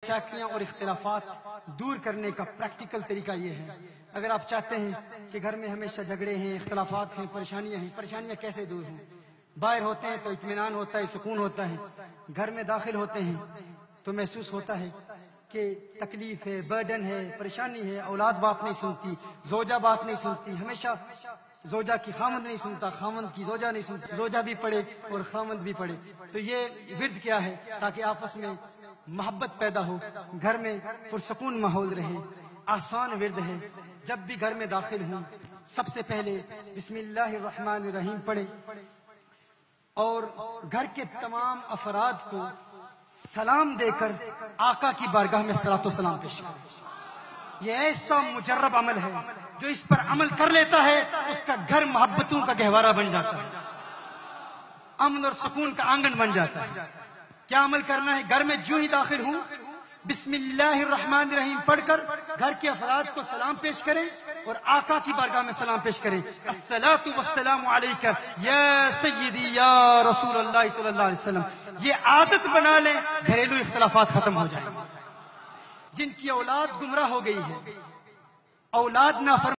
چاکیاں اور اختلافات دور کرنے کا پریکٹیکل طریقہ یہ ہے. اگر آپ چاہتے ہیں کہ گھر میں ہمیشہ جھگڑے ہیں، اختلافات ہیں، پریشانیاں کیسے دور ہوں؟ باہر ہوتے ہیں تو اطمینان ہوتا ہے، سکون ہوتا ہے. گھر میں داخل ہوتے ہیں تو محسوس ہوتا ہے کہ تکلیف ہے، برڈن ہے، پریشانی ہے. اولاد بات نہیں سنتی، زوجہ بات نہیں سنتی، ہمیشہ زوجہ کی خامند نہیں سنتا، خامند کی زوجہ نہیں سنتی، زوجہ بھی پڑھے اور خامند بھی پڑھے. تو یہ ورد کیا ہے؟ تاکہ آپس میں محبت پیدا ہو، گھر میں پرسکون ماحول رہے. آسان ورد ہے. جب بھی گھر میں داخل ہوں سب سے پہلے بسم اللہ الرحمن الرحیم پڑھیں اور گھر کے تمام افراد کو سلام دے کر آقا کی بارگاہ میں صلاۃ و سلام پیش کریں. یہ ایسا مجرب عمل ہے جو اس پر عمل کر لیتا ہے اس کا گھر محبتوں کا گہوارہ بن جاتا ہے، امن اور سکون کا آنگن بن جاتا ہے. کیا عمل کرنا ہے؟ گھر میں جو ہی داخل ہوں بسم اللہ الرحمن الرحیم پڑھ کر گھر کے افراد کو سلام پیش کریں اور آقا کی بارگاہ میں سلام پیش کریں. الصلاۃ والسلام علیک یا سیدی یا رسول اللہ صلی اللہ علیہ وسلم. یہ عادت بنا لیں، گھریلو اختلافات ختم ہو جائیں. جن کی اولاد گمراہ ہو گئی ہے، اولاد نافرمان